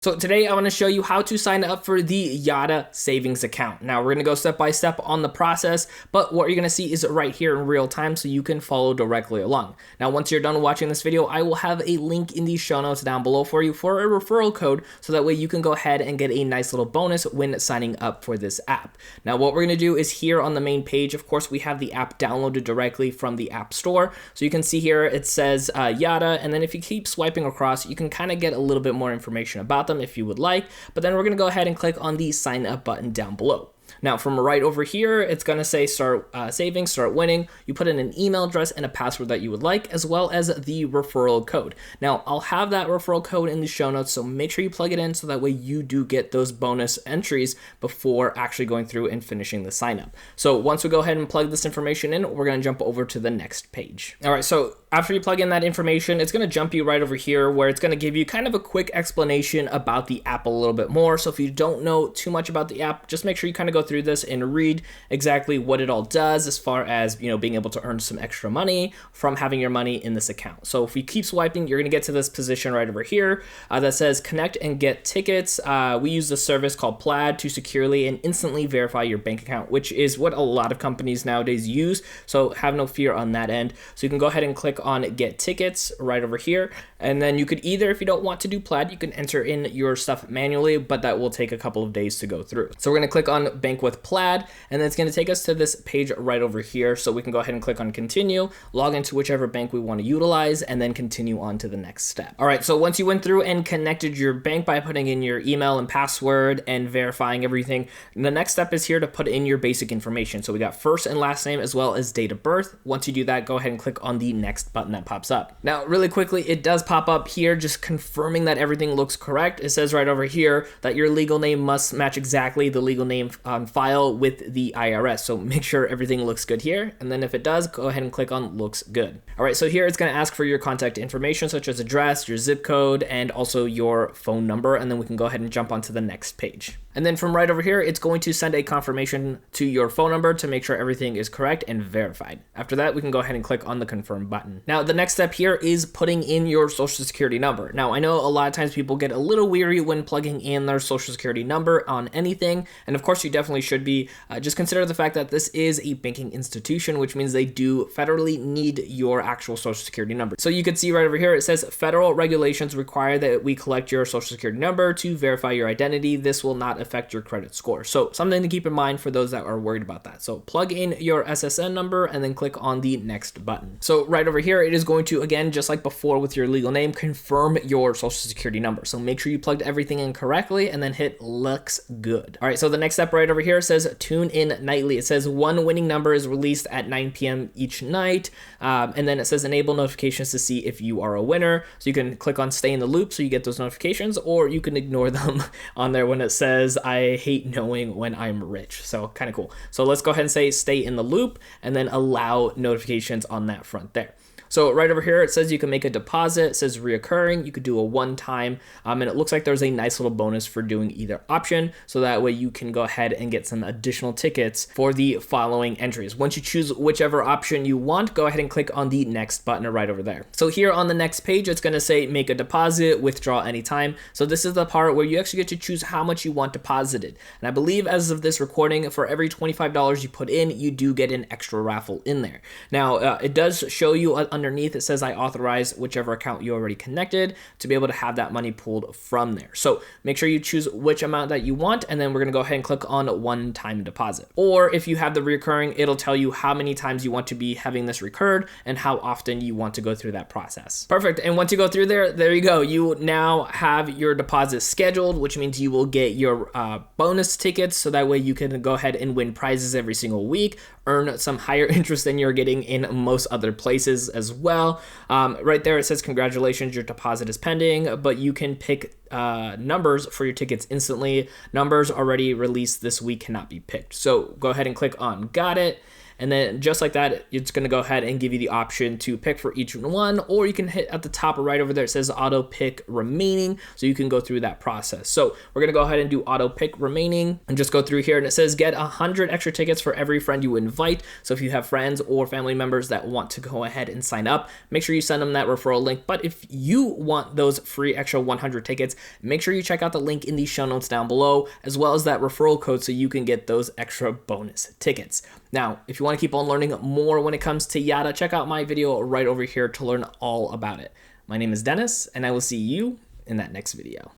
So today I want to show you how to sign up for the Yotta savings account. Now we're going to go step by step on the process, but what you're going to see is right here in real time so you can follow directly along. Now once you're done watching this video, I will have a link in the show notes down below for you for a referral code so that way you can go ahead and get a nice little bonus when signing up for this app. Now what we're going to do is here on the main page, of course, we have the app downloaded directly from the App Store. So you can see here it says Yotta, and then if you keep swiping across, you can kind of get a little bit more information about them if you would like, but then we're going to go ahead and click on the sign up button down below. Now from right over here, it's going to say start saving, start winning. You put in an email address and a password that you would like, as well as the referral code. Now I'll have that referral code in the show notes, so make sure you plug it in so that way you do get those bonus entries before actually going through and finishing the sign up. So once we go ahead and plug this information in, we're going to jump over to the next page. All right, so after you plug in that information, it's going to jump you right over here where it's going to give you kind of a quick explanation about the app a little bit more. So if you don't know too much about the app, just make sure you kind of go through this and read exactly what it all does as far as, being able to earn some extra money from having your money in this account. So if you keep swiping, you're going to get to this position right over here that says connect and get tickets. We use a service called Plaid to securely and instantly verify your bank account, which is what a lot of companies nowadays use. So have no fear on that end. So you can go ahead and click on get tickets right over here. And then you could either, if you don't want to do Plaid, you can enter in your stuff manually, but that will take a couple of days to go through. So we're going to click on bank with Plaid, and then it's going to take us to this page right over here. So we can go ahead and click on continue, log into whichever bank we want to utilize, and then continue on to the next step. All right, so once you went through and connected your bank by putting in your email and password and verifying everything, the next step is here to put in your basic information. So we got first and last name as well as date of birth. Once you do that, go ahead and click on the next button that pops up. Now, really quickly, it does pop up here just confirming that everything looks correct. It says right over here that your legal name must match exactly the legal name on file with the IRS. So make sure everything looks good here. And then if it does, go ahead and click on looks good. All right, so here it's going to ask for your contact information such as address, your zip code, and also your phone number. And then we can go ahead and jump onto the next page. And then from right over here, it's going to send a confirmation to your phone number to make sure everything is correct and verified. After that, we can go ahead and click on the confirm button. Now, the next step here is putting in your social security number. Now, I know a lot of times people get a little weary when plugging in their social security number on anything. And of course, you definitely should be. Just consider the fact that this is a banking institution, which means they do federally need your actual social security number. So you can see right over here, it says federal regulations require that we collect your social security number to verify your identity. This will not affect your credit score. So something to keep in mind for those that are worried about that. So plug in your SSN number and then click on the next button. So right over here, it is going to, again, just like before with your legal name, confirm your social security number. So make sure you plugged everything in correctly and then hit looks good. All right, so the next step right over here says tune in nightly. It says one winning number is released at 9 p.m. each night. And then it says enable notifications to see if you are a winner. So you can click on stay in the loop so you get those notifications, or you can ignore them on there when it says I hate knowing when I'm rich. So kind of cool. So let's go ahead and say stay in the loop and then allow notifications on that front there. So right over here, it says you can make a deposit. It says reoccurring. You could do a one-time, and it looks like there's a nice little bonus for doing either option. So that way you can go ahead and get some additional tickets for the following entries. Once you choose whichever option you want, go ahead and click on the next button right over there. So here on the next page, it's going to say make a deposit, withdraw anytime. So this is the part where you actually get to choose how much you want deposited. And I believe as of this recording, for every $25 you put in, you do get an extra raffle in there. Now, it does show you underneath, it says I authorize whichever account you already connected to be able to have that money pulled from there. So make sure you choose which amount that you want, and then we're going to go ahead and click on one-time deposit. Or if you have the recurring, it'll tell you how many times you want to be having this recurred and how often you want to go through that process. Perfect. And once you go through there you go. You now have your deposit scheduled, which means you will get your bonus tickets. So that way you can go ahead and win prizes every single week, earn some higher interest than you're getting in most other places as well. Right there, it says, congratulations, your deposit is pending, but you can pick numbers for your tickets instantly. Numbers already released this week cannot be picked. So go ahead and click on got it. And then just like that, it's going to go ahead and give you the option to pick for each one, or you can hit at the top right over there. It says auto pick remaining. So you can go through that process. So we're going to go ahead and do auto pick remaining and just go through here. And it says get 100 extra tickets for every friend you invite. So if you have friends or family members that want to go ahead and sign up, make sure you send them that referral link. But if you want those free extra 100 tickets, make sure you check out the link in the show notes down below, as well as that referral code so you can get those extra bonus tickets. Now, if you want to keep on learning more when it comes to Yotta, check out my video right over here to learn all about it. My name is Dennis, and I will see you in that next video.